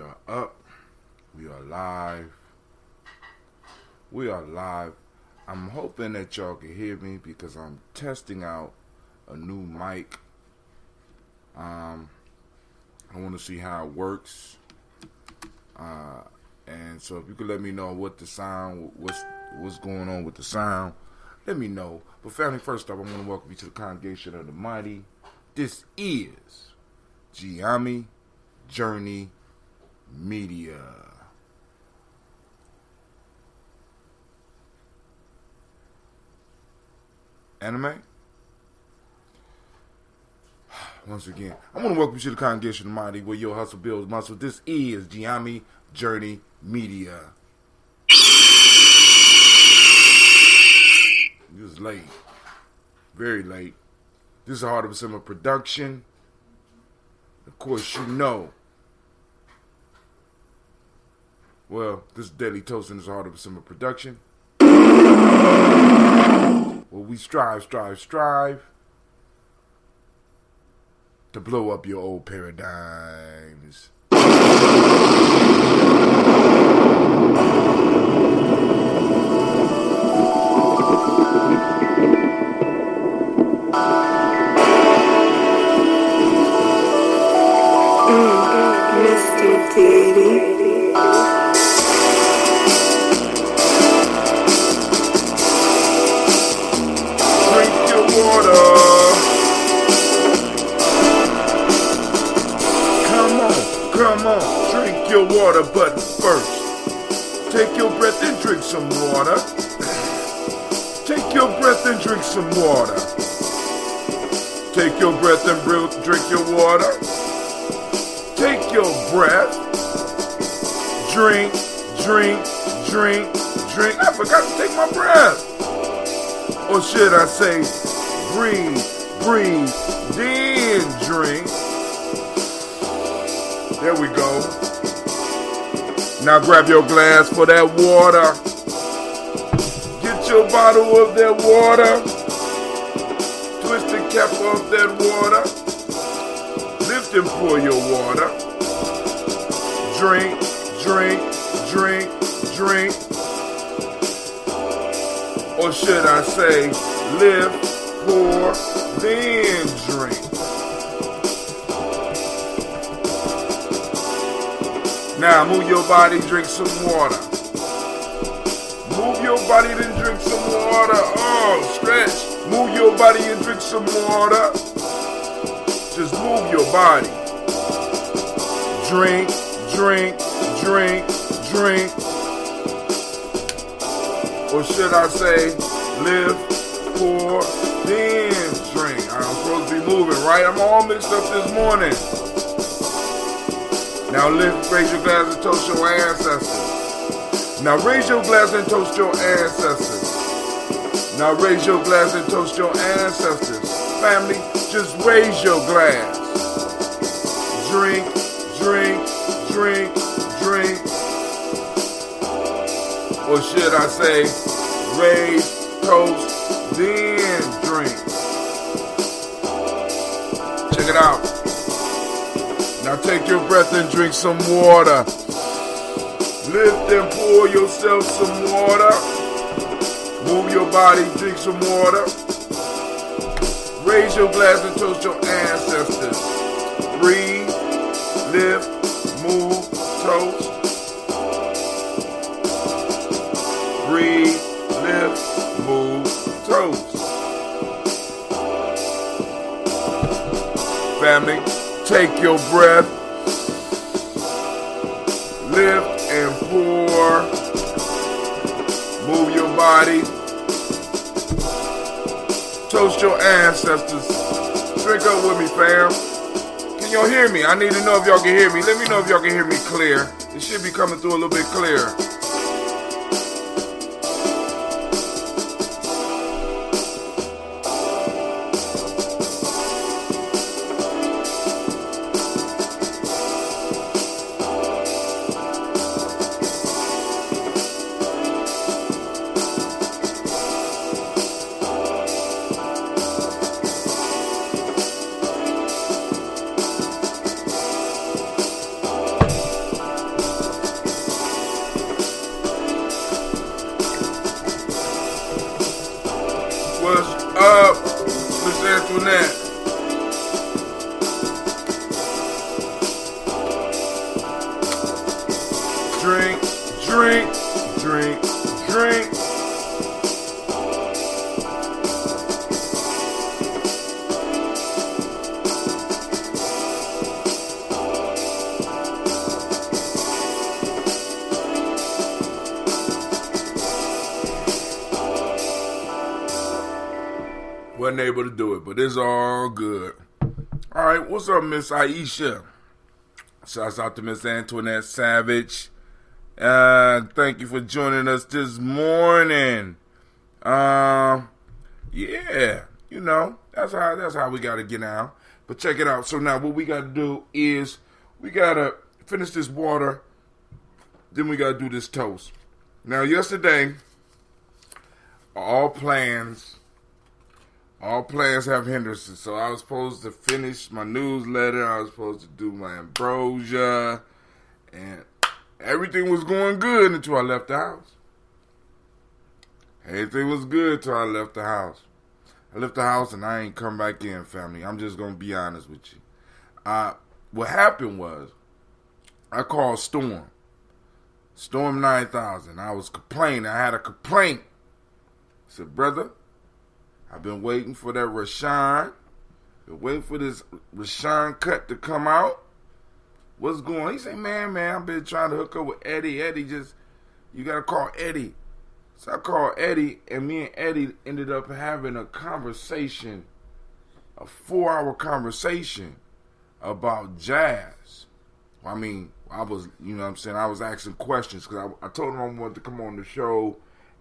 are up. We are live. We are live. I'm hoping that y'all can hear me because I'm testing out a new mic. I want to see how it works. And so if you could let me know what the sound, what's going on with the sound, let me know. But family, first off, I want to welcome you to the congregation of the mighty. This is Gye-Nyame Journey Media. Anime? Once again, I want to welcome you to the congregation of the mighty, where your hustle builds muscle. This is Gye-Nyame Journey Media. It was late. Very late. This is a Heart of a Summer production. Of course, you know. Well, this is Daily Toast and this is a Heart of a Summer production. Well, we strive to blow up your old paradigms. Mr. Diddy. Drink your water. Come on, drink your water, but first, take your breath and drink some water. Take your breath and drink some water. Take your breath and drink your water. Take your breath. Drink. I forgot to take my breath. Or should I say, breathe, then drink. There we go. Now grab your glass for that water. Get your bottle of that water. Twist the cap off that water. Lift and pour your water. Drink. Or should I say, lift, pour, then drink. Now move your body, drink some water. Move your body, then drink some water. Oh, stretch. Move your body and drink some water. Just move your body. Drink. Or should I say, lift, pour, then drink. I'm supposed to be moving, right? I'm all mixed up this morning. Now raise your glass and toast your ancestors. Now raise your glass and toast your ancestors. Now raise your glass and toast your ancestors. Family, just raise your glass. Drink. Or should I say, raise, toast, then drink. Check it out. Now take your breath and drink some water. Lift and pour yourself some water. Move your body, drink some water. Raise your glass and toast your ancestors. Breathe, lift, move, toast. Breathe, lift, move, toast. Family, take your breath. Lift and pour. Move your body. Toast your ancestors. Drink up with me, fam. Can y'all hear me? I need to know if y'all can hear me. Let me know if y'all can hear me clear. It should be coming through a little bit clearer. wasn't able to do it, but it's all good. All right, what's up, Miss Aisha? Shouts out to Miss Antoinette Savage. Thank you for joining us this morning. Yeah, you know, that's how we gotta get out. But check it out. So now what we gotta do is we gotta finish this water, then we gotta do this toast. Now yesterday, all plans have hindrances. So I was supposed to finish my newsletter, I was supposed to do my ambrosia, and everything was going good until I left the house. Everything was good until I left the house. I left the house and I ain't come back in, family. I'm just going to be honest with you. What happened was, I called Storm 9000. I was complaining. I had a complaint. I said, brother, I've been waiting for that Rashawn. Been waiting for this Rashawn cut to come out. What's going on? He said, man, I've been trying to hook up with Eddie. You got to call Eddie. So I called Eddie, and me and Eddie ended up having a conversation, a 4-hour conversation about jazz. I mean, I was, you know what I'm saying, I was asking questions because I told him I wanted to come on the show,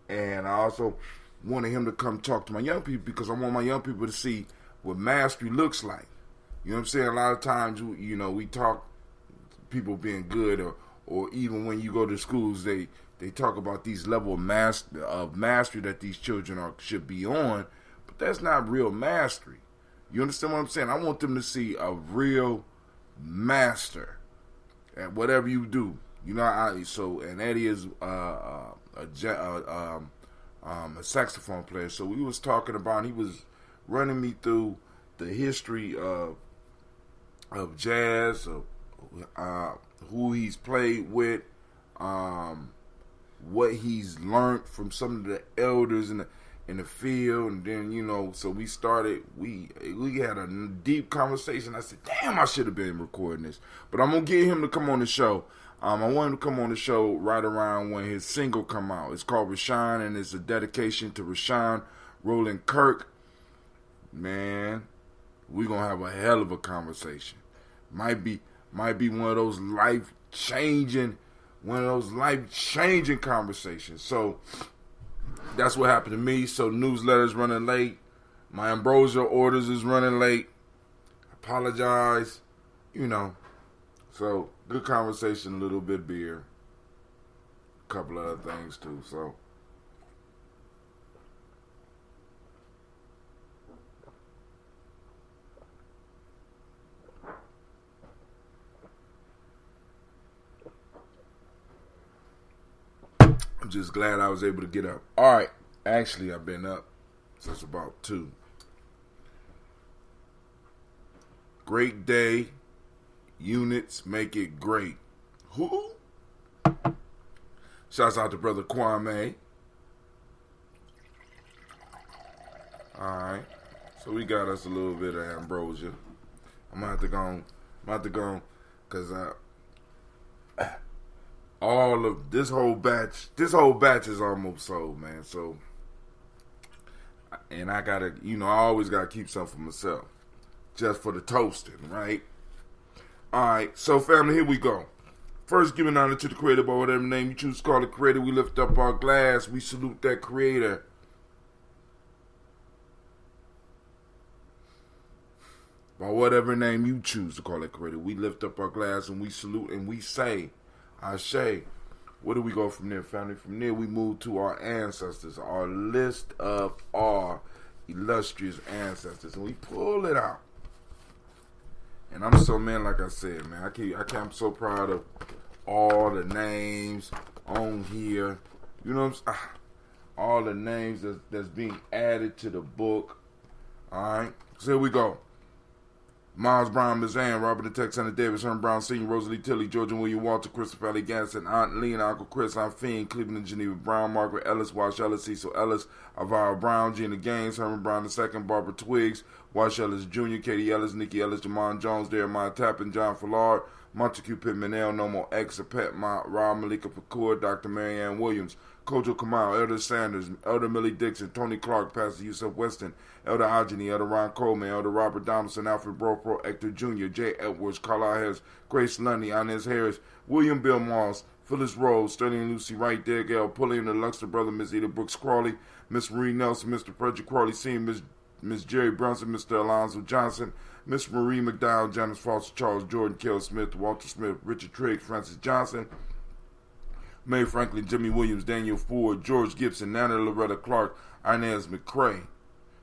and I also wanted him to come talk to my young people because I want my young people to see what mastery looks like. You know what I'm saying? A lot of times, you know, we talk people being good, or even when you go to schools, they talk about these level of mastery that these children should be on, but that's not real mastery. You understand what I'm saying? I want them to see a real master at whatever you do. You know, and Eddie is a saxophone player. So we was talking about, he was running me through the history of jazz, of who he's played with, what he's learned from some of the elders in the field, and then, you know, so we had a deep conversation. I said, damn, I should have been recording this, but I'm gonna get him to come on the show. I want him to come on the show right around when his single come out. It's called Rashawn, and it's a dedication to Rashawn Roland Kirk. Man, we gonna have a hell of a conversation. Might be one of those life-changing conversations. So that's what happened to me. So newsletter's running late. My ambrosia orders is running late. Apologize. You know. So good conversation, a little bit of beer. A couple other things too. So I'm just glad I was able to get up. All right. Actually, I've been up since about 2. Great day. Units make it great. Who? Shouts out to Brother Kwame. All right. So we got us a little bit of ambrosia. I'm going to have to go because all of this whole batch is almost sold, man. So, and I gotta, you know, I always gotta keep some for myself, just for the toasting, right? All right, so family, here we go. First, giving honor to the Creator by whatever name you choose to call the Creator. We lift up our glass. We salute that Creator. By whatever name you choose to call it Creator, we lift up our glass and we salute and we say, Ashe. Where do we go from there, family? From there, we move to our ancestors, our list of our illustrious ancestors, and we pull it out. And I'm so, man, like I said, man, I'm so proud of all the names on here. You know what I'm saying? All the names that's being added to the book. All right, so here we go. Miles Brown, Miss Ann, Robert the Texan, Davis, Herman Brown Sr., Rosalie Tilley, Georgia William Walter, Christopher Valley Ganson, Aunt Lee and Uncle Chris, Aunt Fiend, Cleveland and Geneva Brown, Margaret Ellis, Wash Ellis, Cecil Ellis, Alvaro Brown, Gina Gaines, Herman Brown II, Barbara Twiggs, Wash Ellis Jr., Katie Ellis, Nikki Ellis, Jamon Jones, Jeremiah Tappan, John Fallard, Montague Pittman, L, Nomo X, Pet Rob Malika Pakur, Dr. Marianne Williams, Kojo Kamal, Elder Sanders, Elder Millie Dixon, Tony Clark, Pastor Yusuf Weston, Elder Ajani, Elder Ron Coleman, Elder Robert Donaldson, Alfred Bropro, Hector Jr., Jay Edwards, Carlisle Harris, Grace Lundy, Inez Harris, William Bill Moss, Phyllis Rose, Sterling and Lucy Wright, Derek L. Pulliam, the Luxor brother, Miss Eda Brooks Crawley, Miss Marie Nelson, Mr. Frederick Crawley Sr., Miss Jerry Brunson, Mr. Alonzo Johnson, Miss Marie McDowell, Janice Foster, Charles Jordan, Kell Smith, Walter Smith, Richard Triggs, Francis Johnson, May Franklin, Jimmy Williams, Daniel Ford, George Gibson, Nana Loretta Clark, Inez McCrae,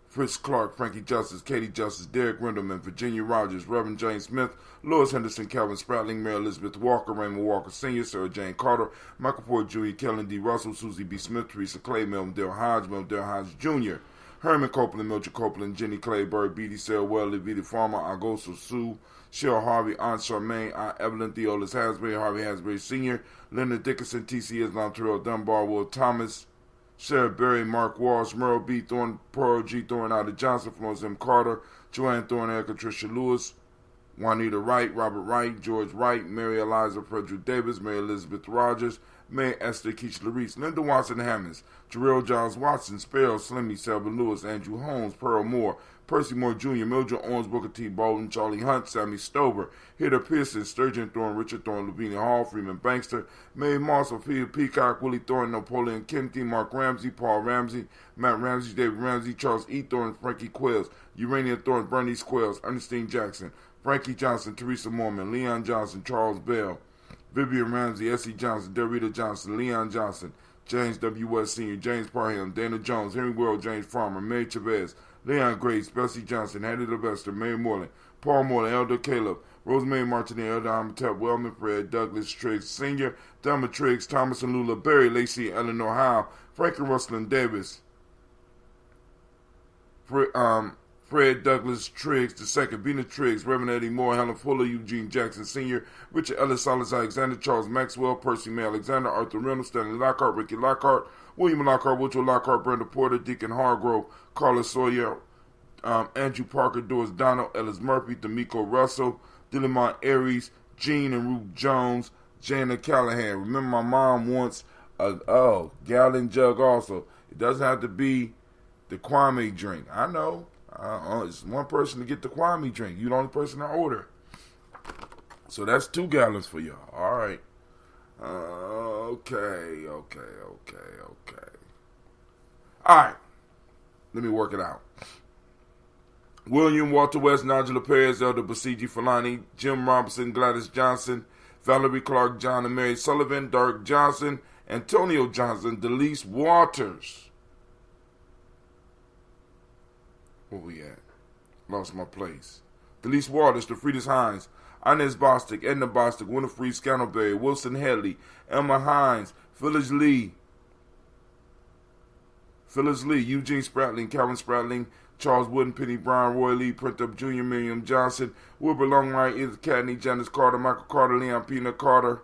Fritz Clark, Frankie Justice, Katie Justice, Derek Rendelman, Virginia Rogers, Reverend James Smith, Lois Henderson, Calvin Spratling, Mary Elizabeth Walker, Raymond Walker Sr., Sarah Jane Carter, Michael Ford Jr., Kellen D. Russell, Susie B. Smith, Teresa Clay, Melvin Hodge Jr., Herman Copeland, Mildred Copeland, Jenny Clayburg, B.D. Sarah Welly, Vita Farmer, Agosto Sue, Cheryl Harvey, Aunt Charmaine, Aunt Evelyn, Theolis Hasbury, Harvey Hasbury Sr., Leonard Dickinson, T.C. Islam, Terrell Dunbar, Will Thomas, Sarah Berry, Mark Walsh, Merle B. Thorne, Pearl G. Thorne, Ida Johnson, Florence M. Carter, Joanne Thorne, Erica Tricia Lewis, Juanita Wright, Robert Wright, George Wright, Mary Eliza Frederick Davis, Mary Elizabeth Rogers, May Esther Keach Larice, Linda Watson Hammonds, Jarrell Giles Watson, Sparrow Slimmy, Selva Lewis, Andrew Holmes, Pearl Moore, Percy Moore Jr., Mildred Owens, Booker T. Bolden, Charlie Hunt, Sammy Stover, Hitter Pearson, Sturgeon Thorne, Richard Thorne, Lavinia Hall, Freeman Bankster, Mae Moss, Sophia Peacock, Willie Thorne, Napoleon Kennedy, Mark Ramsey, Paul Ramsey, Matt Ramsey, David Ramsey, Charles E. Thorne, Frankie Quills, Urania Thorne, Bernice Quills, Ernestine Jackson, Frankie Johnson, Teresa Mormon, Leon Johnson, Charles Bell, Vivian Ramsey, S.E. Johnson, Dorita Johnson, Leon Johnson, James W. West Sr., James Parham, Dana Jones, Henry World, James Farmer, Mary Chavez, Leon Grace, Bessie Johnson, Hattie Levester, Mary Moreland, Paul Moreland, Elder Caleb, Rosemary Martinez, Elder Amatep, Wellman Fred, Douglas Triggs Sr., Thelma Triggs, Thomas and Lula, Barry Lacey, Eleanor Howe, Frankie Russell Davis, Fred Douglas Triggs II, Bina Triggs, Reverend Eddie Moore, Helen Fuller, Eugene Jackson Sr., Richard Ellis, Silas Alexander, Charles Maxwell, Percy May Alexander, Arthur Reynolds, Stanley Lockhart, Ricky Lockhart, William Lockhart, Woodrow Lockhart, Brenda Porter, Deacon Hargrove, Carla Sawyer, Andrew Parker, Doris Donald, Ellis Murphy, D'Amico Russell, Dillamont Aries, Jean and Ruth Jones, Jana Callahan. Remember my mom wants a gallon jug also. It doesn't have to be the Kwame drink. I know. It's one person to get the Kwame drink. You're the only person to order. So that's 2 gallons for y'all. All right. Okay. All right. Let me work it out. William Walter West, Nigel Perez, Elder Basiji Falani, Jim Robinson, Gladys Johnson, Valerie Clark, John and Mary Sullivan, Dirk Johnson, Antonio Johnson, Delise Waters. Where we at? Lost my place. Delise Waters, DeFridas Hines, Inez Bostic, Edna Bostic, Winifred Scantleberry, Wilson Headley, Emma Hines, Phyllis Lee, Eugene Spratling, Calvin Spratling, Charles Wooden, Penny Brown, Roy Lee, Printup Jr., Miriam Johnson, Wilbur Longright, Edith Cadney, Janice Carter, Michael Carter, Leon Pina Carter,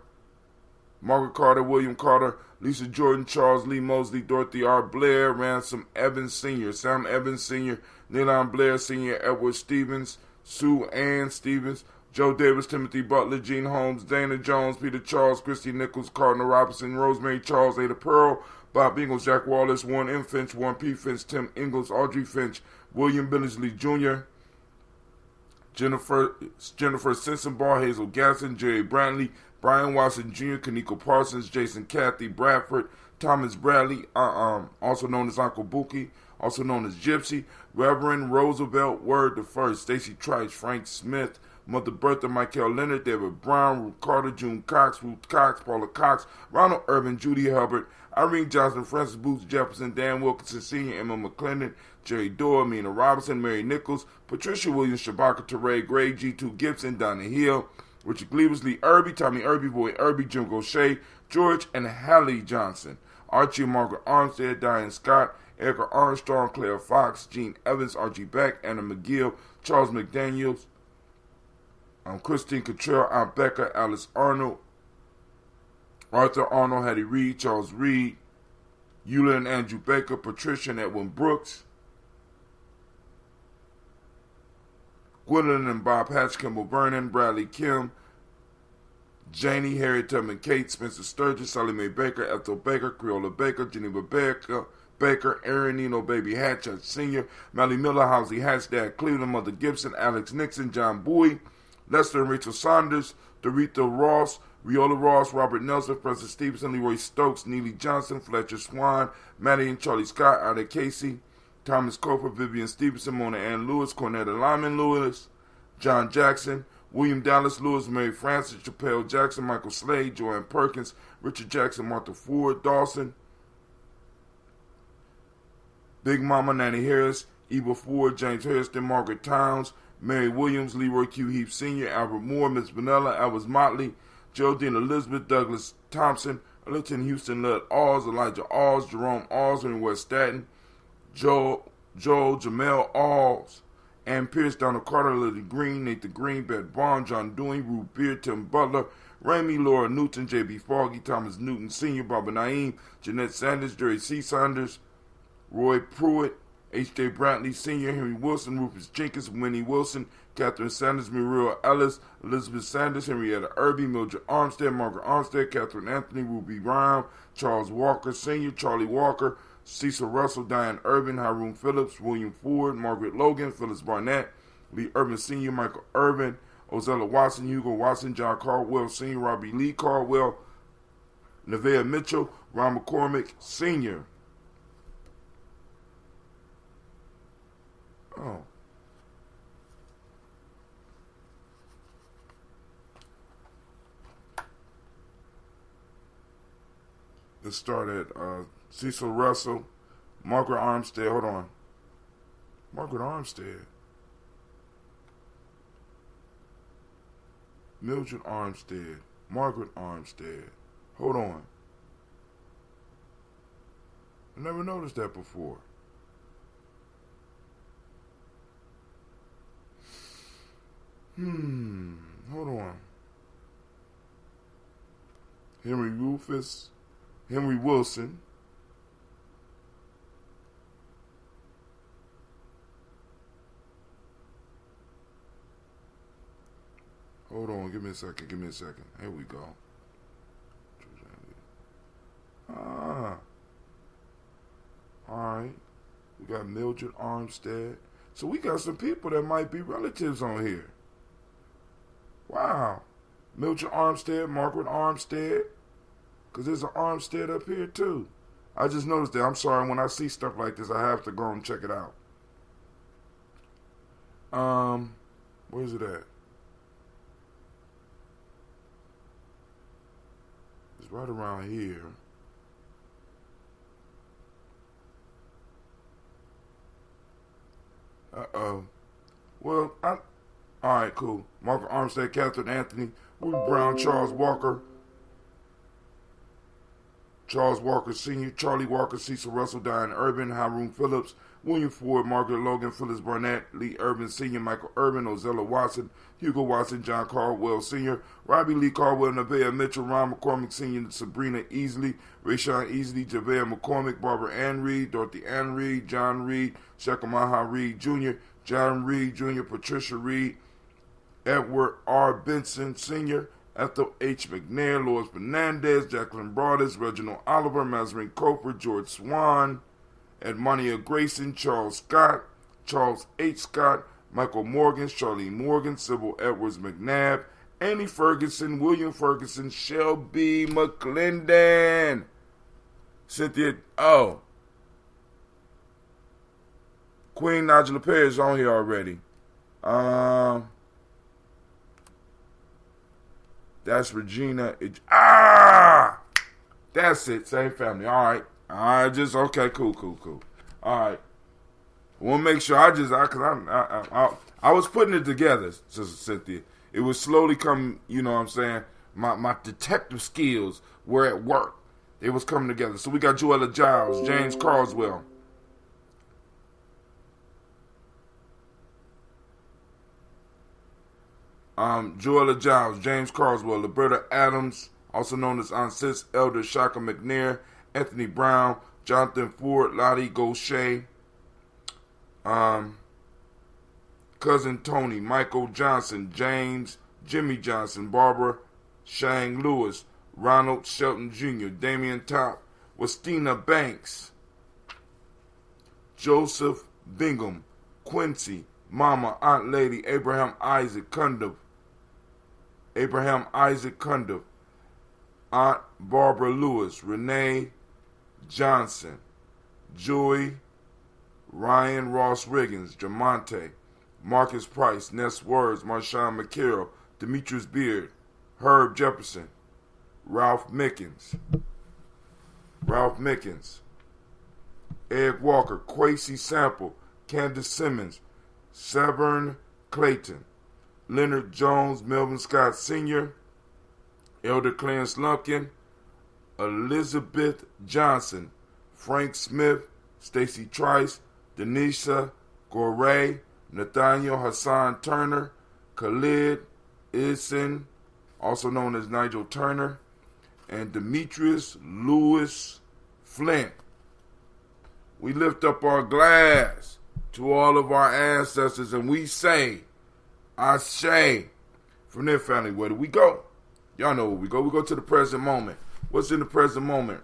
Margaret Carter, William Carter, Lisa Jordan, Charles Lee Mosley, Dorothy R. Blair, Ransom Evans Sr., Sam Evans Sr., Neilon Blair Sr., Edward Stevens, Sue Ann Stevens, Joe Davis, Timothy Butler, Gene Holmes, Dana Jones, Peter Charles, Christy Nichols, Cardinal Robinson, Rosemary Charles, Ada Pearl, Bob Ingalls, Jack Wallace, Warren M. Finch, Warren P. Finch, Tim Ingalls, Audrey Finch, William Billingsley Jr., Jennifer Sensenbar, Hazel Gasson, Jerry Brantley, Brian Watson Jr., Kaniko Parsons, Jason Cathy, Bradford, Thomas Bradley, also known as Uncle Buki, also known as Gypsy, Reverend Roosevelt Word the First, Stacy Trice, Frank Smith, Mother Bertha, Michael Leonard, David Brown, Ruth Carter, June Cox, Ruth Cox, Paula Cox, Ronald Irvin, Judy Hubbard, Irene Johnson, Francis Booth Jefferson, Dan Wilkinson Sr., Emma McClendon, Jerry Dorr, Mina Robinson, Mary Nichols, Patricia Williams, Shabaka Teray, Gray, G2 Gibson, Donna Hill, Richard Gleavers, Lee Irby, Tommy Irby, Boy Irby, Jim Gaucher, George and Hallie Johnson, Archie and Margaret Armstead, Diane Scott, Erica Armstrong, Claire Fox, Gene Evans, Archie Beck, Anna McGill, Charles McDaniels, Christine Cottrell, Aunt Becca, Alice Arnold, Arthur Arnold, Hattie Reed, Charles Reed, Eula and Andrew Baker, Patricia and Edwin Brooks, Gwendolyn and Bob Hatch, Kimball Vernon, Bradley Kim, Janie, Harriet Tubman Kate, Spencer Sturgis, Sally Mae Baker, Ethel Baker, Creola Baker, Geneva Baker, Aaron Nino Baby Hatch Sr., Melly Miller, Housley Hatch, Dad Cleveland, Mother Gibson, Alex Nixon, John Bowie, Lester and Rachel Saunders, Dorita Ross, Riola Ross, Robert Nelson, Francis Stevenson, Leroy Stokes, Neely Johnson, Fletcher Swan, Maddie and Charlie Scott, Ada Casey, Thomas Coper, Vivian Stevenson, Mona Ann Lewis, Cornetta Lyman Lewis, John Jackson, William Dallas Lewis, Mary Francis, Chappelle Jackson, Michael Slade, Joanne Perkins, Richard Jackson, Martha Ford, Dawson, Big Mama, Nanny Harris, Eva Ford, James Hairston, Margaret Towns, Mary Williams, Leroy Q. Heath Sr., Albert Moore, Miss Vanilla, Albert Motley, Geraldine Elizabeth, Douglas Thompson, Elton Houston, Lud Oz, Elijah Oz, Jerome Oz, and West Staten, Joel Jamel Oz, Ann Pierce, Donald Carter, Lily Green, Nathan Green, Beth Bond, John Dewey, Ruth Beard, Tim Butler, Ramey, Laura Newton, J.B. Foggy, Thomas Newton Sr., Barbara Naeem, Jeanette Sanders, Jerry C. Saunders, Roy Pruitt, H.J. Brantley Sr., Henry Wilson, Rufus Jenkins, Winnie Wilson, Catherine Sanders, Muriel Ellis, Elizabeth Sanders, Henrietta Irby, Mildred Armstead, Margaret Armstead, Catherine Anthony, Ruby Brown, Charles Walker Sr., Charlie Walker, Cecil Russell, Diane Urban, Haroon Phillips, William Ford, Margaret Logan, Phyllis Barnett, Lee Urban Sr., Michael Urban, Ozella Watson, Hugo Watson, John Caldwell Sr., Robbie Lee Caldwell, Nevaeh Mitchell, Ron McCormick Sr. Oh. Let's start at Cecil Russell, Margaret Armstead. Hold on. Margaret Armstead. Mildred Armstead. Margaret Armstead. Hold on. I never noticed that before. Hold on. Henry Wilson. Hold on, give me a second. Here we go. Alright. We got Mildred Armstead. So we got some people that might be relatives on here. Wow. Mildred Armstead, Margaret Armstead. Because there's an Armstead up here too. I just noticed that. I'm sorry, when I see stuff like this, I have to go and check it out. Where's it at? It's right around here. Well, alright, cool. Margaret Armstead, Catherine Anthony, Ruby Brown, Charles Walker Sr., Charlie Walker, Cecil Russell, Diane Urban, Haroon Phillips, William Ford, Margaret Logan, Phyllis Barnett, Lee Urban Sr., Michael Urban, Ozella Watson, Hugo Watson, John Caldwell Sr., Robbie Lee Caldwell, Nevaeh Mitchell, Ron McCormick Sr., Sabrina Easley, Rayshawn Easley, Javea McCormick, Barbara Ann Reed, Dorothy Ann Reed, John Reed, Shekamaha Reed Jr., John Reed Jr., Patricia Reed, Edward R. Benson Sr., Ethel H. McNair, Lois Fernandez, Jacqueline Broadus, Reginald Oliver, Mazarine Cofer, George Swan, Edmonia Grayson, Charles Scott, Charles H. Scott, Michael Morgan, Charlene Morgan, Sybil Edwards McNabb, Annie Ferguson, William Ferguson, Shelby McClendon, Cynthia, Queen Najla Perry is on here already. That's Regina. That's it. Same family. All right. Okay. Cool. All right. I want to make sure I was putting it together, Sister Cynthia. It was slowly coming, you know what I'm saying? My detective skills were at work. They was coming together. So we got Joella Giles, James Carswell. Joella Giles, James Carswell, Liberta Adams, also known as Aunt Sis, Elder Shaka McNair, Anthony Brown, Jonathan Ford, Lottie Gaucher, Cousin Tony, Michael Johnson, James Jimmy Johnson, Barbara Shang Lewis, Ronald Shelton Jr., Damian Top, Westina Banks, Joseph Bingham, Quincy, Mama, Aunt Lady, Abraham Isaac Cundiff, Aunt Barbara Lewis, Renee Johnson, Joy, Ryan Ross Riggins, Jamonte, Marcus Price, Ness Words, Marshawn McCarroll, Demetrius Beard, Herb Jefferson, Ralph Mickens, Ed Walker, Quasi Sample, Candace Simmons, Severn Clayton, Leonard Jones, Melvin Scott Sr., Elder Clarence Lumpkin, Elizabeth Johnson, Frank Smith, Stacy Trice, Denisha Gorey, Nathaniel Hassan Turner, Khalid Ison, also known as Nigel Turner, and Demetrius Lewis Flint. We lift up our glass to all of our ancestors and we say, Ashe. From their family, where do we go? Y'all know where we go. We go to the present moment. What's in the present moment?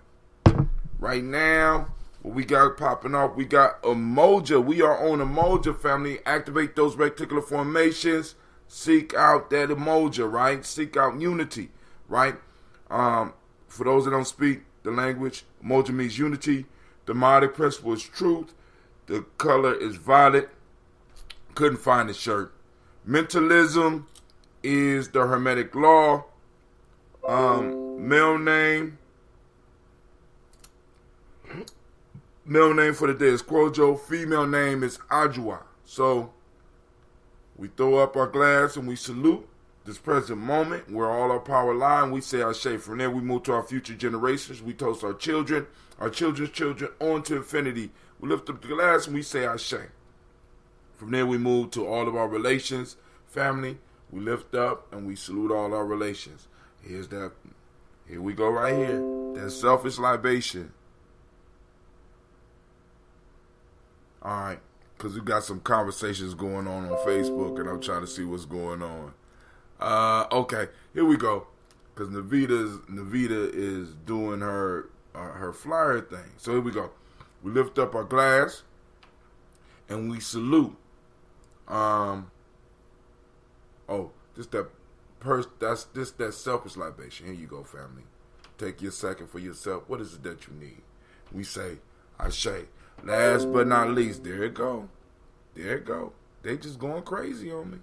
Right now, what we got popping off, we got Umoja. We are on Umoja, family. Activate those reticular formations. Seek out that Umoja, right? Seek out unity, right? For those that don't speak the language, Umoja means unity. The Modic principle is truth. The color is violet. Couldn't find the shirt. Mentalism is the Hermetic law. Male name for the day is Kwojo. Female name is Ajua. So we throw up our glass and we salute this present moment where all our power lie, and we say Ashe. From there we move to our future generations. We toast our children, our children's children, on to infinity. We lift up the glass and we say Ashe. From there we move to all of our relations, family. We lift up and we salute all our relations. Here we go right here. That selfish libation. Alright, because we got some conversations going on Facebook and I'm trying to see what's going on. Okay, here we go. Because Navita is doing her flyer thing. So here we go. We lift up our glass and we salute. That selfish libation. Here you go, family. Take your second for yourself. What is it that you need? We say, Ashe. Last but not least, there it go. They just going crazy on me.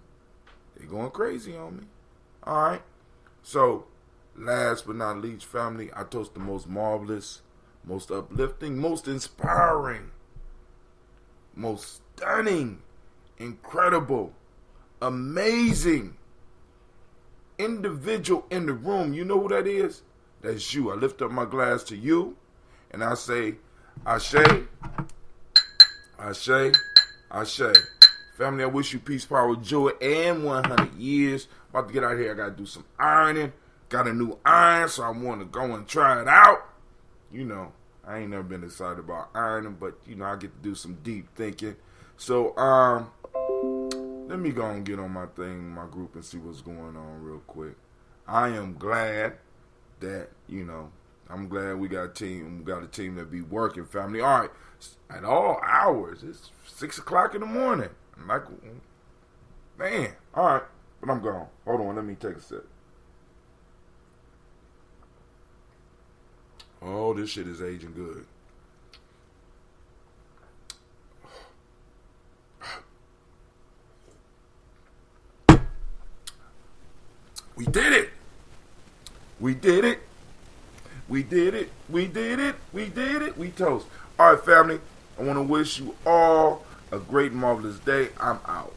All right. So, last but not least, family, I toast the most marvelous, most uplifting, most inspiring, most stunning, incredible, amazing individual in the room. You know who that is? That's you. I lift up my glass to you and I say, Ashe, Ashe, Ashe. Family, I wish you peace, power, joy, and 100 years. About to get out here. I got to do some ironing. Got a new iron, so I want to go and try it out. You know, I ain't never been excited about ironing, but, you know, I get to do some deep thinking. So, let me go and get on my thing, my group, and see what's going on real quick. I am glad that, you know, I'm glad we got a team that be working, family. All right, at all hours. It's 6 o'clock in the morning. I'm like, man. All right, but I'm gone. Hold on, let me take a sip. Oh, this shit is aging good. We did it. We did it. We did it. We did it. We did it. We toast. All right, family. I want to wish you all a great, marvelous day. I'm out.